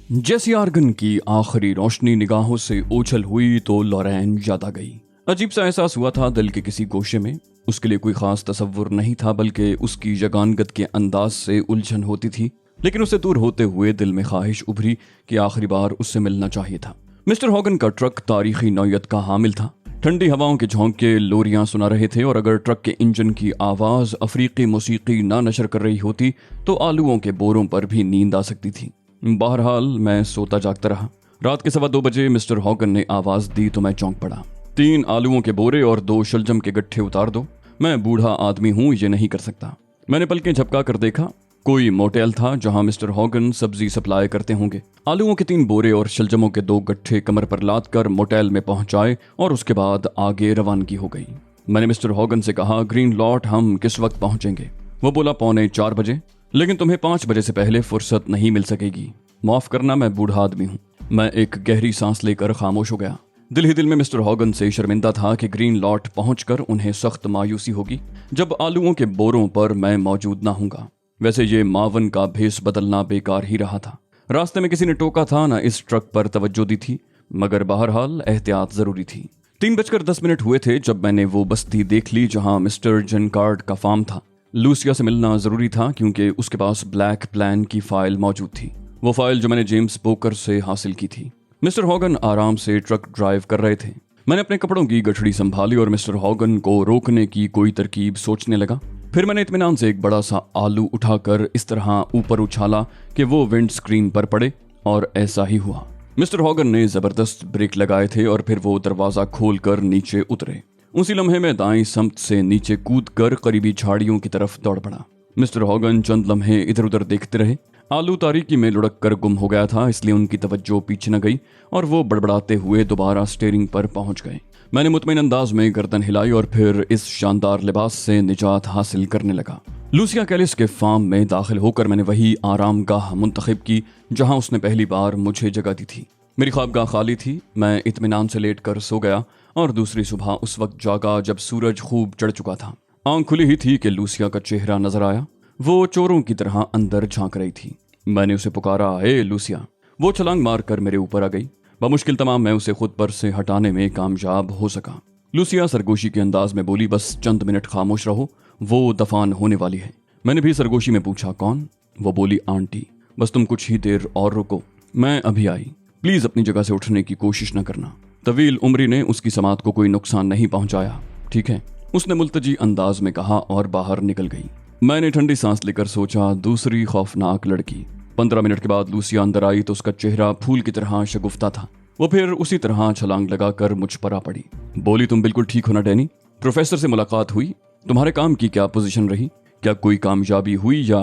जैसी आर्गन की आखिरी रोशनी निगाहों से ओझल हुई तो लॉरेन याद आ गई। अजीब सा एहसास हुआ था दिल के किसी गोशे में। उसके लिए कोई खास तसव्वुर नहीं था, बल्कि उसकी जगानगत के अंदाज से उलझन होती थी। लेकिन उससे दूर होते हुए दिल में ख्वाहिश उभरी कि आखिरी बार उससे मिलना चाहिए था। मिस्टर हॉगन का ट्रक तारीखी नौयत का हामिल था। ठंडी हवाओं के झोंके लोरियां सुना रहे थे, और अगर ट्रक के इंजन की आवाज अफ्रीकी मौसीकी ना नशर कर रही होती तो आलूओं के बोरों पर भी नींद आ सकती थी। बहरहाल मैं सोता जागता रहा। रात के 2:15 बजे मिस्टर हॉगन ने आवाज दी तो मैं चौंक पड़ा। 3 आलूओं के बोरे और 2 शलजम के गट्ठे उतार दो। मैं बूढ़ा आदमी हूं, ये नहीं कर सकता। मैंने पलकें झपका कर देखा। कोई मोटेल था जहां मिस्टर हॉगन सब्जी सप्लाई करते होंगे। आलूओं के 3 बोरे और शलजमों के 2 गट्ठे कमर पर लाद कर मोटेल में पहुंचाए और उसके बाद आगे रवानगी हो गई। मैंने मिस्टर हॉगन से कहा, ग्रीन लॉट हम किस वक्त पहुंचेंगे? वो बोला 3:45 बजे, लेकिन तुम्हें 5 बजे से पहले फुर्सत नहीं मिल सकेगी। माफ करना, मैं बूढ़ा आदमी हूँ। मैं एक गहरी सांस लेकर खामोश हो गया। दिल ही दिल में मिस्टर हॉगन से शर्मिंदा था कि ग्रीन लॉट पहुंचकर उन्हें सख्त मायूसी होगी जब आलूओं के बोरों पर मैं मौजूद ना हूंगा। वैसे ये मावन का भेस बदलना बेकार ही रहा था। रास्ते में किसी ने टोका था ना इस ट्रक पर तवज्जो दी थी, मगर बहरहाल एहतियात जरूरी थी। 3:10 हुए थे जब मैंने वो बस्ती देख ली जहां मिस्टर जनकार्ड का फार्म था। लूसिया से मिलना जरूरी था क्योंकि उसके पास ब्लैक प्लान की फाइल मौजूद थी, वो फाइल जो मैंने जेम्स बोकर से हासिल की थी। मिस्टर हॉगन आराम से ट्रक ड्राइव कर रहे थे। मैंने अपने कपड़ों की गठड़ी संभाली और मिस्टर हॉगन को रोकने की कोई तरकीब सोचने लगा। फिर मैंने इत्मीनान से एक बड़ा सा आलू उठाकर इस तरह ऊपर उछाला कि वो विंड स्क्रीन पर पड़े, और ऐसा ही हुआ। मिस्टर हॉगन ने जबरदस्त ब्रेक लगाए थे और फिर वो दरवाजा खोलकर नीचे उतरे। उसी लम्हे में दाएं समत से नीचे कूदकर करीबी झाड़ियों की तरफ दौड़ पड़ा। मिस्टर हॉगन चंद लम्हे इधर उधर देखते रहे। आलू तारीकी में लुढ़क कर गुम हो गया था, इसलिए उनकी तवज्जो पीछे न गई और वो बड़बड़ाते हुए दोबारा स्टीयरिंग पर पहुंच गए। मैंने मुतमईन अंदाज में गर्दन हिलाई और फिर इस शानदार लिबास से निजात हासिल करने लगा। लूसिया कैलिस के फार्म में दाखिल होकर मैंने वही आरामगाह मुंतखब की जहां उसने पहली बार मुझे जगह दी थी। मेरी ख्वाबगाह खाली थी। मैं इत्मीनान से लेट कर सो गया और दूसरी सुबह उस वक्त जागा जब सूरज खूब चढ़ चुका था। आंख खुली ही थी कि लूसिया का चेहरा नजर आया। वो चोरों की तरह अंदर झांक रही थी। मैंने उसे पुकारा, हे लूसिया। वो छलांग मार कर मेरे ऊपर आ गई। बमुश्किल तमाम मैं उसे खुद पर से हटाने में कामयाब हो सका। लूसिया सरगोशी के अंदाज में बोली, बस चंद मिनट खामोश रहो, वो दफान होने वाली है। मैंने भी सरगोशी में पूछा, कौन? वो बोली, आंटी। बस तुम कुछ ही देर और रुको, मैं अभी आई। प्लीज अपनी जगह से उठने की कोशिश न करना। तवील उम्री ने उसकी समात को कोई नुकसान नहीं पहुंचाया, ठीक है? उसने मुल्तजी अंदाज में कहा और बाहर निकल गई। मैंने ठंडी सांस लेकर सोचा, दूसरी खौफनाक लड़की। 15 मिनट के बाद लूसिया अंदर आई तो उसका चेहरा फूल की तरह शगुफ्ता था। वो फिर उसी तरह छलांग लगाकर मुझ पर आ पड़ी। बोली, तुम बिल्कुल ठीक हो ना डैनी? प्रोफेसर से मुलाकात हुई? तुम्हारे काम की क्या पोजीशन रही? क्या कोई कामयाबी हुई या?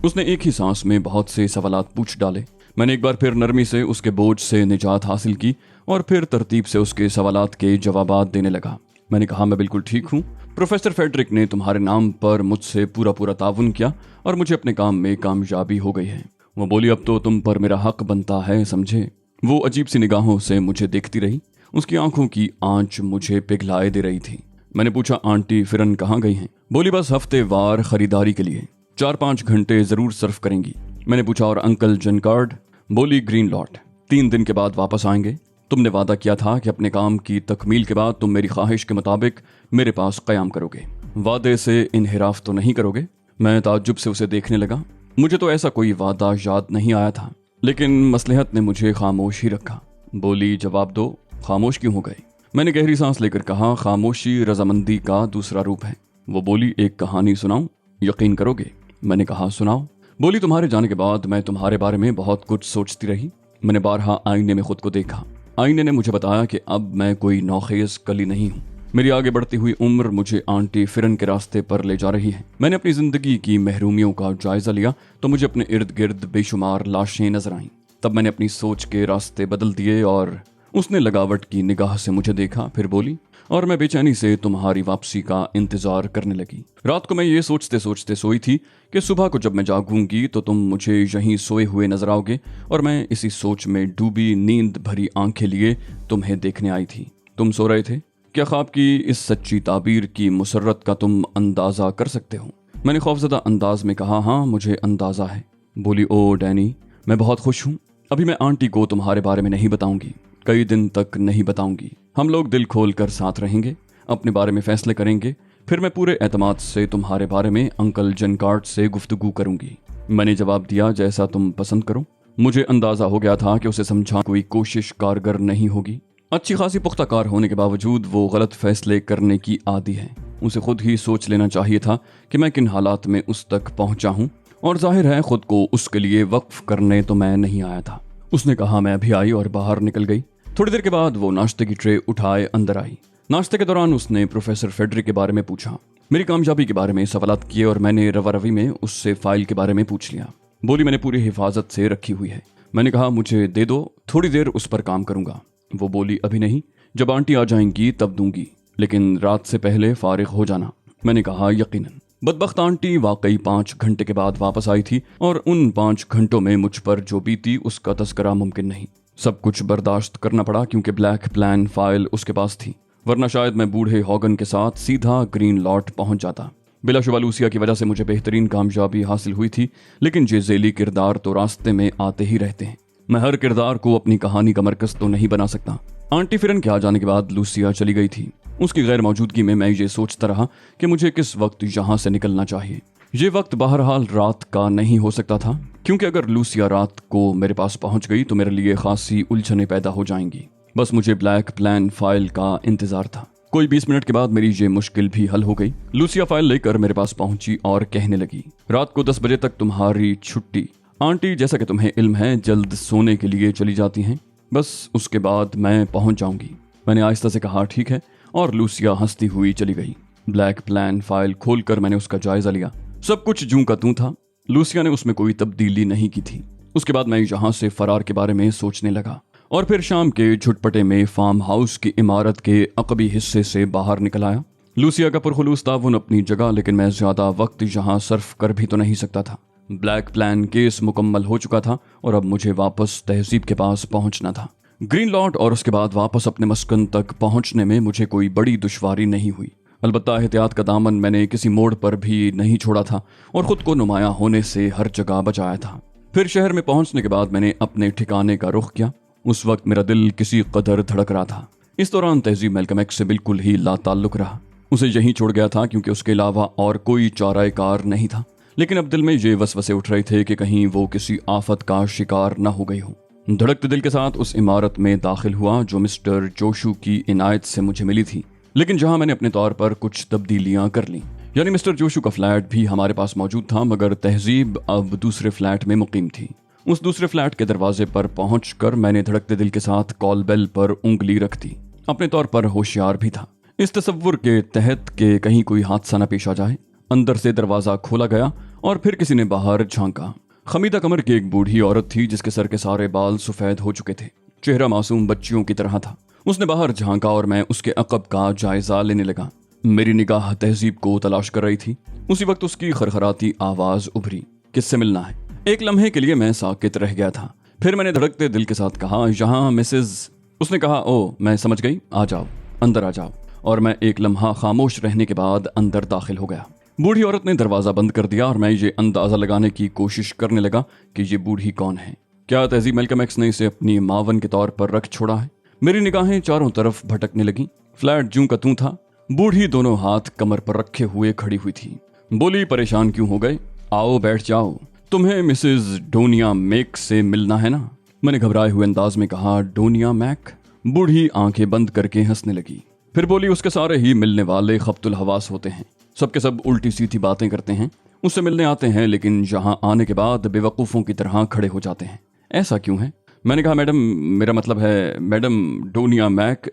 उसने एक ही सांस में बहुत से सवालात पूछ डाले। मैंने एक बार फिर नरमी से उसके बोझ से निजात हासिल की और फिर तरतीब से उसके सवालात के जवाबात देने लगा। मैंने कहा, मैं बिल्कुल ठीक हूँ। प्रोफेसर फेडरिक ने तुम्हारे नाम पर मुझसे पूरा ताउन किया और मुझे अपने काम में कामयाबी हो गई है। वो बोली, अब तो तुम पर मेरा हक बनता है, समझे? वो अजीब सी निगाहों से मुझे देखती रही। उसकी आंखों की आंच मुझे पिघलाए दे रही थी। मैंने पूछा, आंटी फिरन कहाँ गई हैं? बोली, बस हफ्ते वार खरीदारी के लिए 4-5 घंटे जरूर सर्फ करेंगी। मैंने पूछा, और अंकल जनकार्ड? बोली, ग्रीन लॉट 3 दिन के बाद वापस आएंगे। तुमने वादा किया था कि अपने काम की तकमील के बाद तुम मेरी ख्वाहिश के मुताबिक मेरे पास कयाम करोगे। वादे से इनहिराफ तो नहीं करोगे? मैं ताज्जुब से उसे देखने लगा। मुझे तो ऐसा कोई वादा याद नहीं आया था, लेकिन मसलहत ने मुझे खामोश ही रखा। बोली, जवाब दो, खामोश क्यों हो गए? मैंने गहरी सांस लेकर कहा, खामोशी रजामंदी का दूसरा रूप है। वो बोली, एक कहानी सुनाऊं? यकीन करोगे? मैंने कहा, सुनाओ। बोली, तुम्हारे जाने के बाद मैं तुम्हारे बारे में बहुत कुछ सोचती रही। मैंने बारहा आईने में खुद को देखा। आईने ने मुझे बताया कि अब मैं कोई नौखेज कली नहीं हूँ। मेरी आगे बढ़ती हुई उम्र मुझे आंटी फिरन के रास्ते पर ले जा रही है। मैंने अपनी जिंदगी की महरूमियों का जायजा लिया तो मुझे अपने इर्द गिर्द बेशुमार लाशें नजर आईं। तब मैंने अपनी सोच के रास्ते बदल दिए और उसने लगावट की निगाह से मुझे देखा। फिर बोली, और मैं बेचैनी से तुम्हारी वापसी का इंतजार करने लगी। रात को मैं ये सोचते सोचते सोई थी कि सुबह को जब मैं जागूंगी तो तुम मुझे यहीं सोए हुए नजर आओगे, और मैं इसी सोच में डूबी नींद भरी आंखें लिए तुम्हें देखने आई थी। तुम सो रहे थे। क्या ख्वाब की इस सच्ची ताबीर की मुसर्रत का तुम अंदाजा कर सकते हो? मैंने खौफजदा अंदाज में कहा, हाँ मुझे अंदाजा है। बोली, ओ डैनी, मैं बहुत खुश हूँ। अभी मैं आंटी को तुम्हारे बारे में नहीं बताऊंगी, कई दिन तक नहीं बताऊंगी। हम लोग दिल खोल कर साथ रहेंगे, अपने बारे में फैसले करेंगे, फिर मैं पूरे एतमाद से तुम्हारे बारे में अंकल जनकार्ड से गुफ्तगू करूंगी। मैंने जवाब दिया, जैसा तुम पसंद करो। मुझे अंदाजा हो गया था कि उसे समझा कोई कोशिश कारगर नहीं होगी। अच्छी खासी पुख्ताकार होने के बावजूद वो गलत फैसले करने की आदी है। उसे खुद ही सोच लेना चाहिए था कि मैं किन हालात में उस तक पहुंचा हूं, और जाहिर है खुद को उसके लिए वक्फ करने तो मैं नहीं आया था। उसने कहा, मैं अभी आई, और बाहर निकल गई। थोड़ी देर के बाद वो नाश्ते की ट्रे उठाए अंदर आई। नाश्ते के दौरान उसने प्रोफेसर फेडरिक के बारे में पूछा, मेरी कामयाबी के बारे में सवालात किए, और मैंने रवा रवी में उससे फाइल के बारे में पूछ लिया। बोली, मैंने पूरी हिफाजत से रखी हुई है। मैंने कहा, मुझे दे दो, थोड़ी देर उस पर काम करूंगा। वो बोली, अभी नहीं, जब आंटी आ जाएंगी तब दूंगी, लेकिन रात से पहले फारिग हो जाना। मैंने कहा, यकीनन। बदबख्त आंटी वाकई 5 घंटे के बाद वापस आई थी, और उन 5 घंटों में मुझ पर जो बीती उसका तस्करा मुमकिन नहीं। सब कुछ बर्दाश्त करना पड़ा क्योंकि ब्लैक प्लान फाइल उसके पास थी, वरना शायद मैं बूढ़े हॉगन के साथ सीधा ग्रीन लॉट पहुंच जाता। बिलाशुबा लूसिया की वजह से मुझे बेहतरीन कामयाबी हासिल हुई थी, लेकिन ये ज़ेली किरदार तो रास्ते में आते ही रहते हैं। मैं हर किरदार को अपनी कहानी का मरकज तो नहीं बना सकता। आंटी फिरन के आ जाने के बाद लूसिया चली गई थी। उसकी गैर मौजूदगी में मैं ये सोचता रहा कि मुझे किस वक्त यहाँ से निकलना चाहिए। ये वक्त बहरहाल रात का नहीं हो सकता था, क्योंकि अगर लूसिया रात को मेरे पास पहुंच गई तो मेरे लिए खासी उलझनें पैदा हो जाएंगी। बस मुझे ब्लैक प्लान फाइल का इंतजार था। कोई 20 मिनट के बाद मेरी ये मुश्किल भी हल हो गई। लूसिया फाइल लेकर मेरे पास पहुंची और कहने लगी, रात को 10 बजे तक तुम्हारी छुट्टी। आंटी, जैसा कि तुम्हें इल्म है, जल्द सोने के लिए चली जाती हैं, बस उसके बाद मैं पहुंच जाऊंगी। मैंने आहिस्ता से कहा, ठीक है, और लूसिया हंसती हुई चली गई। ब्लैक प्लान फाइल खोलकर मैंने उसका जायजा लिया। सब कुछ जूं का तूं था। लूसिया ने उसमें कोई तब्दीली नहीं की थी। उसके बाद मैं यहाँ से फरार के बारे में सोचने लगा, और फिर शाम के झुटपटे में फार्म हाउस की इमारत के अकबी हिस्से से बाहर निकल आया। लूसिया का पुरखुलूस ताउन अपनी जगह, लेकिन मैं ज्यादा वक्त यहाँ सर्फ कर भी तो नहीं सकता था। ब्लैक प्लान केस मुकम्मल हो चुका था, और अब मुझे वापस तहजीब के पास पहुंचना था। ग्रीन लॉट और उसके बाद वापस अपने मस्कन तक पहुंचने में मुझे कोई बड़ी दुश्वारी नहीं हुई। अलबत्ता एहतियात का दामन मैंने किसी मोड़ पर भी नहीं छोड़ा था, और खुद को नुमायां होने से हर जगह बचाया था। फिर शहर में पहुंचने के बाद मैंने अपने ठिकाने का रुख किया। उस वक्त मेरा दिल किसी कदर धड़क रहा था। इस दौरान तहजीब मैल्कम एक्स से बिल्कुल ही लाताल्लुक रहा। उसे यहीं छोड़ गया था क्योंकि उसके अलावा और कोई चाराए कार नहीं था। लेकिन अब दिल में ये वसवसे उठ रहे थे कि कहीं वो किसी आफत का शिकार न हो गई हो। धड़कते दिल के साथ उस इमारत में दाखिल हुआ जो मिस्टर जोशू की इनायत से मुझे मिली थी, लेकिन जहां मैंने अपने तौर पर कुछ तब्दीलियां कर ली। यानी मिस्टर जोशू का फ्लैट भी हमारे पास मौजूद था, मगर तहजीब अब दूसरे फ्लैट में मुकीम थी। उस दूसरे फ्लैट के दरवाजे पर पहुंचकर मैंने धड़कते दिल के साथ कॉल बेल पर उंगली रख दी। अपने तौर पर होशियार भी था, इस तसव्वुर के तहत कि कहीं कोई हादसा न पेश आ जाए। अंदर से दरवाजा खोला गया और फिर किसी ने बाहर झांका। खमीदा कमर की एक बूढ़ी औरत थी जिसके सर के सारे बाल सफेद हो चुके थे। चेहरा मासूम बच्चियों की तरह था। उसने बाहर झांका और मैं उसके अकब का जायजा लेने लगा। मेरी निगाह तहजीब को तलाश कर रही थी। उसी वक्त उसकी खरखराती आवाज उभरी, किससे मिलना है? एक लम्हे के लिए मैं साकित रह गया था। फिर मैंने धड़कते दिल के साथ कहा, यहाँ मिसेज। उसने कहा, ओ मैं समझ गई, आ जाओ, अंदर आ जाओ। और मैं एक लम्हा खामोश रहने के बाद अंदर दाखिल हो गया। बूढ़ी औरत ने दरवाजा बंद कर दिया और मैं ये अंदाजा लगाने की कोशिश करने लगा कि ये बूढ़ी कौन है। क्या तहजीब मैल्कम एक्स ने इसे अपनी मावन के तौर पर रख छोड़ा है? मेरी निगाहें चारों तरफ भटकने लगी। फ्लैट जूं का तूं था। बूढ़ी दोनों हाथ कमर पर रखे हुए खड़ी हुई थी। बोली, परेशान क्यों हो गए? आओ बैठ जाओ। तुम्हें मिसेज डोनिया मैक से मिलना है ना? मैंने घबराए हुए अंदाज में कहा, डोनिया मैक? बूढ़ी आंखें बंद करके हंसने लगी। फिर बोली, उसके सारे ही मिलने वाले खब्तुल हवास होते हैं, सबके सब उल्टी सीधी बातें करते हैं। उससे मिलने आते हैं लेकिन यहाँ आने के बाद बेवकूफ़ों की तरह खड़े हो जाते हैं। ऐसा क्यों है? मैंने कहा, मैडम, मेरा मतलब है मैडम डोनिया मैक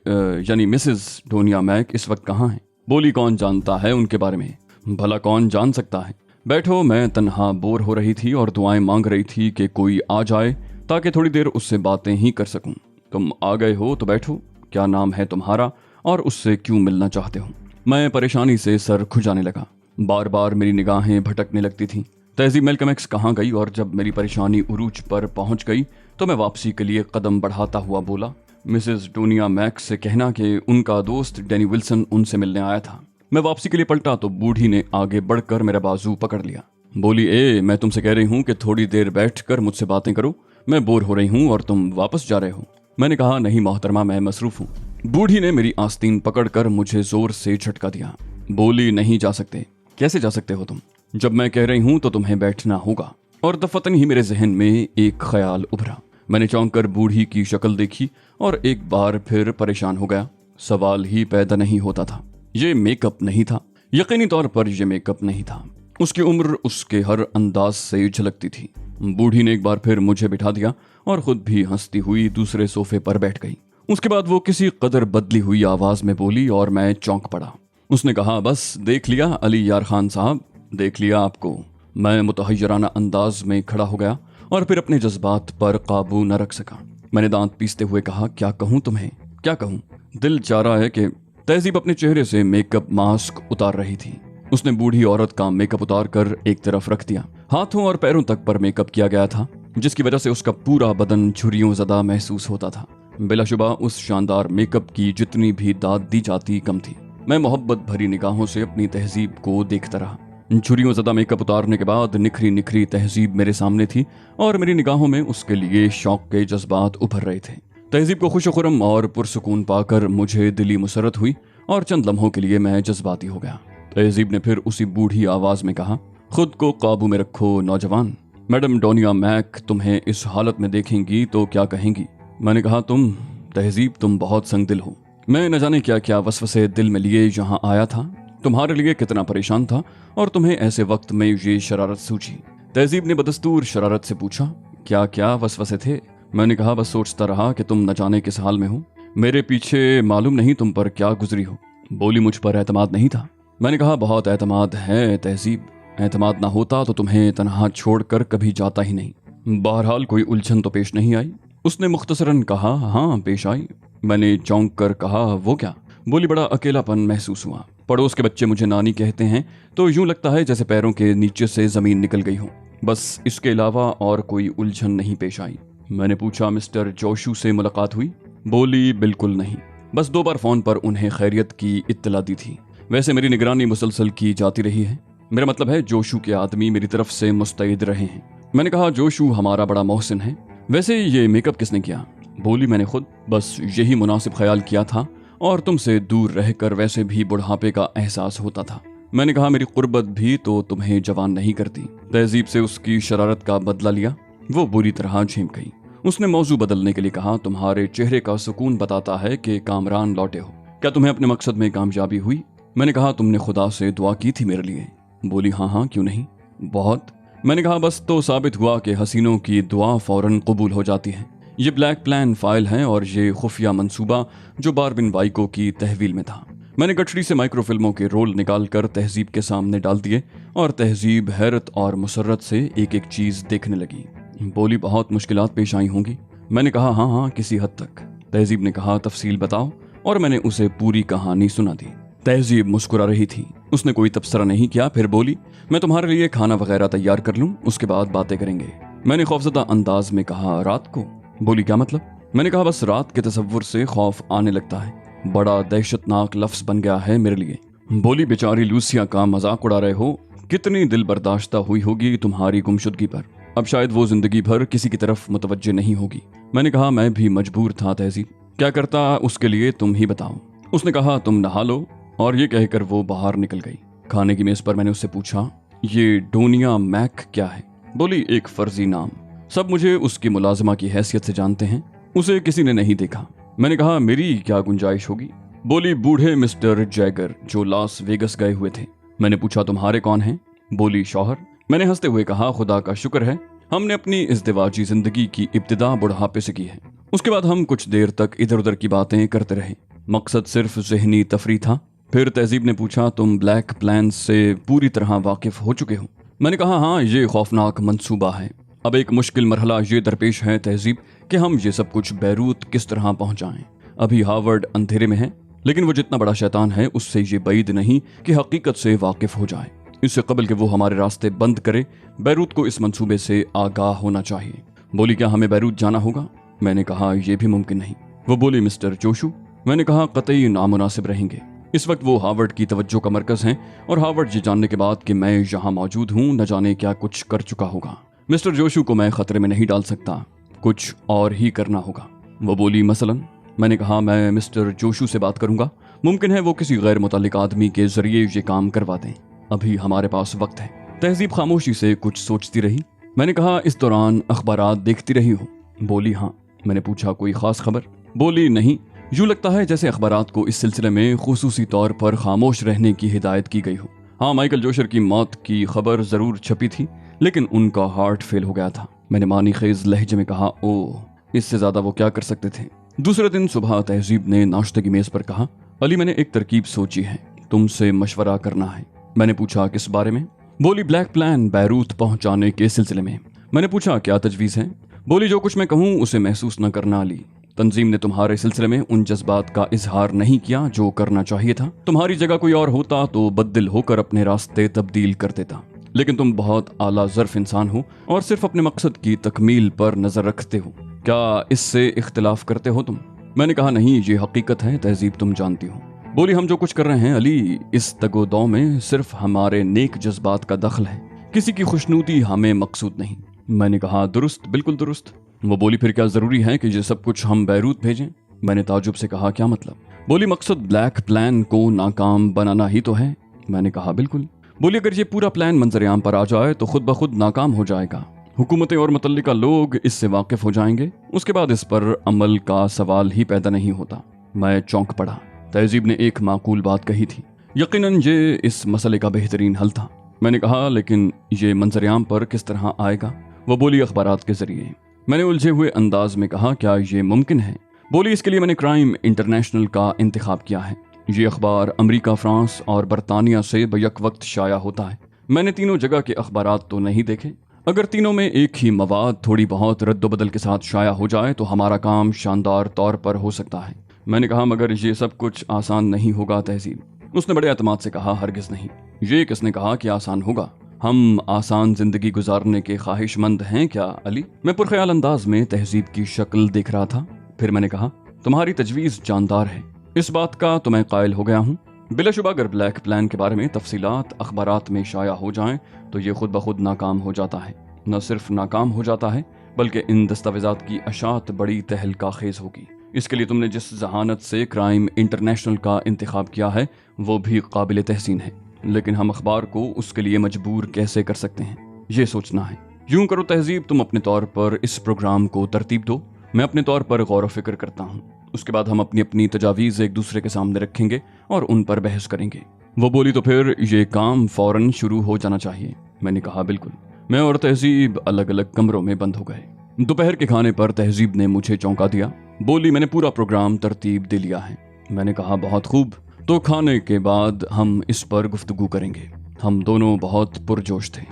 यानी मिसेस डोनिया मैक इस वक्त कहाँ हैं? बोली, कौन जानता है उनके बारे में? भला कौन जान सकता है। बैठो। मैं तन्हा बोर हो रही थी और दुआएं मांग रही थी कि कोई आ जाए ताकि थोड़ी देर उससे बातें ही कर सकूं। तुम आ गए हो तो बैठो। क्या नाम है तुम्हारा और उससे क्यों मिलना चाहते हो? मैं परेशानी से सर खुजाने लगा। बार बार मेरी निगाहें भटकने लगती थीं। तहजीब मैल्कम एक्स कहाँ गई? और जब मेरी परेशानी उरूज पर पहुंच गई तो मैं वापसी के लिए कदम बढ़ाता हुआ बोला, मिसेस डोनिया मैक से कहना कि उनका दोस्त डैनी विल्सन उनसे मिलने आया था। मैं वापसी के लिए पलटा तो बूढ़ी ने आगे बढ़कर मेरा बाजू पकड़ लिया। बोली, मैं तुमसे कह रही हूँ कि थोड़ी देर बैठकर मुझसे बातें करो। मैं बोर हो रही हूँ और तुम वापस जा रहे हो। मैंने कहा नहीं मोहतरमा, मैं मसरूफ हूँ। बूढ़ी ने मेरी आस्तीन पकड़कर मुझे जोर से झटका दिया। बोली नहीं जा सकते। कैसे जा सकते हो तुम? जब मैं कह रही हूँ तो तुम्हें बैठना होगा। और दफतन ही मेरे जहन में एक ख्याल उभरा। मैंने चौंक कर बूढ़ी की शक्ल देखी और एक बार फिर परेशान हो गया। सवाल ही पैदा नहीं होता था। ये मेकअप नहीं था, यकीनी तौर पर यह मेकअप नहीं था। उसकी उम्र उसके हर अंदाज से झलकती थी। बूढ़ी ने एक बार फिर मुझे बिठा दिया और खुद भी हंसती हुई दूसरे सोफे पर बैठ गई। उसके बाद वो किसी कदर बदली हुई आवाज में बोली और मैं चौंक पड़ा। उसने कहा, बस देख लिया अली यार खान साहब, देख लिया आपको। मैं मुतहय्यराना अंदाज में खड़ा हो गया और फिर अपने जज्बात पर काबू न रख सका। मैंने दांत पीसते हुए कहा, क्या कहूँ तुम्हें, क्या कहूँ? दिल चाह रहा है कि तहजीब अपने चेहरे से मेकअप मास्क उतार रही थी। उसने बूढ़ी औरत का मेकअप उतार कर एक तरफ रख दिया। हाथों और पैरों तक पर मेकअप किया गया था, जिसकी वजह से उसका पूरा बदन छुरियों ज़दा महसूस होता था। बिलाशुबा उस शानदार मेकअप की जितनी भी दाद दी जाती कम थी। मैं मोहब्बत भरी निगाहों से अपनी तहजीब को देखता रहा। छुरियों ज़दा मेकअप उतारने के बाद निखरी निखरी तहजीब मेरे सामने थी और मेरी निगाहों में उसके लिए शौक के जज्बात उभर रहे थे। तहजीब को खुश खुरम और पुरसुकून पाकर मुझे दिली मुसरत हुई और चंद लम्हों के लिए मैं जज्बाती हो गया। तहजीब ने फिर उसी बूढ़ी आवाज में कहा, खुद को काबू में रखो नौजवान। मैडम डोनिया मैक तुम्हें इस हालत में देखेंगी तो क्या कहेंगी? मैंने कहा, तहजीब तुम बहुत संगदिल हो। मैं न जाने क्या क्या वसवसे दिल में लिए यहाँ आया था, तुम्हारे लिए कितना परेशान था और तुम्हें ऐसे वक्त में ये शरारत सूझी। तहजीब ने बदस्तूर शरारत से पूछा, क्या क्या वसवसे थे? मैंने कहा, बस सोचता रहा कि तुम न जाने किस हाल में हो, मेरे पीछे मालूम नहीं तुम पर क्या गुजरी हो। बोली, मुझ पर एतमाद नहीं था। मैंने कहा, बहुत एतमाद है तहजीब, एतमाद ना होता तो तुम्हें तनहा छोड़कर कभी जाता ही नहीं। बहरहाल कोई उलझन तो पेश नहीं आई। उसने मुख्तसरन कहा, हाँ पेश आई। मैंने चौंक कर कहा, वो क्या? बोली, बड़ा अकेलापन महसूस हुआ। पड़ोस के बच्चे मुझे नानी कहते हैं तो यूं लगता है जैसे पैरों के नीचे से जमीन निकल गई हो। बस इसके अलावा और कोई उलझन नहीं पेश आई। मैंने पूछा, मिस्टर जोशू से मुलाकात हुई? बोली, बिल्कुल नहीं, बस 2 बार फोन पर उन्हें खैरियत की इत्तला दी थी। वैसे मेरी निगरानी मुसलसल की जाती रही है। मेरा मतलब है जोशू के आदमी मेरी तरफ से मुस्तैद रहे हैं। मैंने कहा, जोशू हमारा बड़ा मोहसिन है। वैसे ये मेकअप किसने किया? बोली, मैंने खुद, बस यही मुनासिब ख्याल किया था और तुमसे दूर रहकर वैसे भी बुढ़ापे का एहसास होता था। मैंने कहा, मेरी कुर्बत भी तो तुम्हें जवान नहीं करती। तहजीब से उसकी शरारत का बदला लिया। वो बुरी तरह झेम गई। उसने मौजू बदलने के लिए कहा, तुम्हारे चेहरे का सुकून बताता है कि कामरान लौटे हो। क्या तुम्हें अपने मकसद में कामयाबी हुई? मैंने कहा, तुमने खुदा से दुआ की थी मेरे लिए? बोली, हाँ हाँ, क्यों नहीं, बहुत। मैंने कहा, बस तो साबित हुआ कि हसीनों की दुआ फौरन कबूल हो जाती है। ये ब्लैक प्लान फाइल है और ये खुफिया मंसूबा जो बारबिन वाइको की तहवील में था। मैंने गठड़ी से माइक्रोफिल्मों के रोल निकालकर तहजीब के सामने डाल दिए और तहजीब हैरत और मुसर्रत से एक एक चीज देखने लगी। बोली, बहुत मुश्किलात पेश आई होंगी? मैंने कहा, हाँ हाँ, किसी हद तक। तहजीब ने कहा, तफसील बताओ, और मैंने उसे पूरी कहानी सुना दी। तहजीब मुस्कुरा रही थी। उसने कोई तबसरा नहीं किया। फिर बोली, मैं तुम्हारे लिए खाना वगैरह तैयार कर लूं, उसके बाद बातें करेंगे। मैंने खौफजदा अंदाज में कहा, रात को? बोली, क्या मतलब? मैंने कहा, बस रात के तसव्वुर से खौफ आने लगता है। बड़ा दहशतनाक लफ्ज बन गया है मेरे लिए। बोली, बेचारी लूसिया का मजाक उड़ा रहे हो। कितनी दिल बर्दाश्ता हुई होगी तुम्हारी गुमशुदगी पर। अब शायद वो जिंदगी भर किसी की तरफ मुतवज्जे नहीं होगी। मैंने कहा, मैं भी मजबूर था तहजीब, क्या करता उसके लिए तुम ही बताओ। उसने कहा, तुम नहा लो, और ये कहकर वो बाहर निकल गई। खाने की मेज पर मैंने उससे पूछा, ये डोनिया मैक क्या है? बोली, एक फर्जी नाम, सब मुझे उसकी मुलाजमा की हैसियत से जानते हैं, उसे किसी ने नहीं देखा। मैंने कहा, मेरी क्या गुंजाइश होगी? बोली, बूढ़े मिस्टर जैगर जो लास वेगस गए हुए थे। मैंने पूछा, तुम्हारे कौन हैं? बोली, शौहर। मैंने हंसते हुए कहा, खुदा का शुक्र है हमने अपनी इज़्दिवाजी जिंदगी की इब्तिदा बुढ़ापे से की है। उसके बाद हम कुछ देर तक इधर उधर की बातें करते रहे। मकसद सिर्फ ज़हनी तफरी था। फिर तहजीब ने पूछा, तुम ब्लैक प्लान से पूरी तरह वाकिफ हो चुके हो? मैंने कहा, हाँ, ये खौफनाक मंसूबा है। अब एक मुश्किल मरहला ये दरपेश है तहजीब कि हम ये सब कुछ बैरूत किस तरह पहुंचाएं। अभी हार्वर्ड अंधेरे में है, लेकिन वो जितना बड़ा शैतान है उससे ये बैद नहीं कि हकीकत से वाकिफ हो जाए। इससे कबल कि वो हमारे रास्ते बंद करे, बैरूत को इस मंसूबे से आगाह होना चाहिए। बोली, क्या हमें बैरूत जाना होगा? मैंने कहा, यह भी मुमकिन नहीं। वो बोली, मिस्टर जोशू? मैंने कहा, कतई नामुनासिब रहेंगे। इस वक्त वो हार्वर्ड की तवज्जो का मरकज हैं और हार्वर्ड ये जानने के बाद कि मैं यहाँ मौजूद हूँ न जाने क्या कुछ कर चुका होगा। मिस्टर जोशू को मैं खतरे में नहीं डाल सकता। कुछ और ही करना होगा। वो बोली, मसलन? मैंने कहा, मैं मिस्टर जोशू से बात करूंगा, मुमकिन है वो किसी गैर मुतल्लिक आदमी के जरिए ये काम करवा दें, अभी हमारे पास वक्त है। तहजीब खामोशी से कुछ सोचती रही। मैंने कहा, इस दौरान अखबारात देखती रही हो? बोली, हाँ। मैंने पूछा, कोई खास खबर? बोली, नहीं, यूं लगता है जैसे अखबारात को इस सिलसिले में खुसूसी तौर पर खामोश रहने की हिदायत की गई हो। हाँ, माइकल जोशर की मौत की खबर जरूर छपी थी, लेकिन उनका हार्ट फेल हो गया था। मैंने मानी खेज लहजे में कहा, ओह, इससे ज्यादा वो क्या कर सकते थे। दूसरे दिन सुबह तहजीब ने नाश्ते की मेज पर कहा, अली, मैंने एक तरकीब सोची है, तुमसे मशवरा करना है। मैंने पूछा, किस बारे में? बोली, ब्लैक प्लान बैरूत पहुंचाने के सिलसिले में। मैंने पूछा, क्या तजवीज है? बोली, जो कुछ मैं कहूँ उसे महसूस न करना अली। तंजीम ने तुम्हारे सिलसिले में उन जज्बात का इजहार नहीं किया जो करना चाहिए था। तुम्हारी जगह कोई और होता तो बददिल होकर अपने रास्ते तब्दील कर देता, लेकिन तुम बहुत आला ज़र्फ इंसान हो और सिर्फ अपने मकसद की तकमील पर नजर रखते हो। क्या इससे इख्तिलाफ करते हो तुम? मैंने कहा, नहीं, ये हकीकत है तहजीब, तुम जानती हो। बोली, हम जो कुछ कर रहे हैं अली, इस तगोदौ में सिर्फ हमारे नेक जज्बात का दखल है, किसी की खुशनूदी हमें मकसूद नहीं। मैंने कहा, दुरुस्त, बिल्कुल दुरुस्त। वो बोली, फिर क्या जरूरी है कि ये सब कुछ हम बैरूत भेजें? मैंने ताजुब से कहा, क्या मतलब? बोली, मकसद ब्लैक प्लान को नाकाम बनाना ही तो है। मैंने कहा, बिल्कुल। बोली, अगर ये पूरा प्लान मंजर-ए-आम पर आ जाए तो खुद ब खुद नाकाम हो जाएगा, हुकूमतें और मुतल्लिका लोग इससे वाकिफ हो जाएंगे, उसके बाद इस पर अमल का सवाल ही पैदा नहीं होता। मैं चौंक पड़ा। तहजीब ने एक माकूल बात कही थी, यकीनन ये इस मसले का बेहतरीन हल था। मैंने कहा, लेकिन ये मंजर-ए-आम पर किस तरह आएगा? वो बोली, अखबारात के जरिए। मैंने उलझे हुए अंदाज में कहा, क्या ये मुमकिन है? बोली, इसके लिए मैंने क्राइम इंटरनेशनल का इंतखाब किया है। ये अखबार अमेरिका, फ्रांस और बरतानिया से बैक वक्त शाया होता है। मैंने तीनों जगह के अखबारात तो नहीं देखे, अगर तीनों में एक ही मवाद थोड़ी बहुत रद्दोबदल के साथ शाया हो जाए तो हमारा काम शानदार तौर पर हो सकता है। मैंने कहा, मगर ये सब कुछ आसान नहीं होगा तहजीब। उसने बड़े एतमाद से कहा, हरगिज नहीं। ये किसने कहा कि आसान होगा? हम आसान जिंदगी गुजारने के ख्वाहिशमंद हैं क्या अली? मैं पुरख्याल अंदाज में तहजीब की शक्ल देख रहा था। फिर मैंने कहा, तुम्हारी तजवीज़ जानदार है, इस बात का तो मैं कायल हो गया हूँ। बिलाशुबा अगर ब्लैक प्लान के बारे में तफसीलात अखबारात में शाया हो जाएं तो ये खुद ब खुद नाकाम हो जाता है। न सिर्फ नाकाम हो जाता है बल्कि इन दस्तावेजात की अशात बड़ी तहलका खेज होगी। इसके लिए तुमने जिस जहानत से क्राइम इंटरनेशनल का इंतखाब किया है वो भी काबिल तहसीन है, लेकिन हम अखबार को उसके लिए मजबूर कैसे कर सकते हैं, ये सोचना है। यूं करो तहजीब, तुम अपने तौर पर इस प्रोग्राम को तरतीब दो, मैं अपने तौर पर गौर व फिक्र करता हूँ। उसके बाद हम अपनी अपनी तजावीज़ एक दूसरे के सामने रखेंगे और उन पर बहस करेंगे। वो बोली, तो फिर ये काम फौरन शुरू हो जाना चाहिए। मैंने कहा, बिल्कुल। मैं और तहजीब अलग अलग कमरों में बंद हो गए। दोपहर के खाने पर तहजीब ने मुझे चौंका दिया। बोली, मैंने पूरा प्रोग्राम तरतीब दे लिया है। मैंने कहा, बहुत खूब, तो खाने के बाद हम इस पर गुफ्तगू करेंगे। हम दोनों बहुत पुरजोश थे।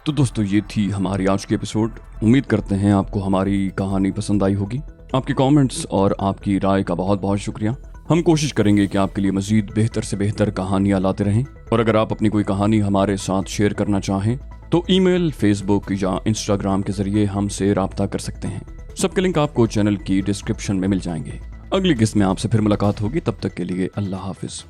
तो दोस्तों, ये थी हमारी आज की एपिसोड। उम्मीद करते हैं आपको हमारी कहानी पसंद आई होगी। आपके कमेंट्स और आपकी राय का बहुत बहुत शुक्रिया। हम कोशिश करेंगे कि आपके लिए मजीद बेहतर से बेहतर कहानियां लाते रहें। और अगर आप अपनी कोई कहानी हमारे साथ शेयर करना चाहें तो ईमेल, फेसबुक या इंस्टाग्राम के जरिए हमसे राब्ता कर सकते हैं। सबके लिंक आपको चैनल की डिस्क्रिप्शन में मिल जाएंगे। अगली किस्त में आपसे फिर मुलाकात होगी, तब तक के लिए अल्लाह हाफिज।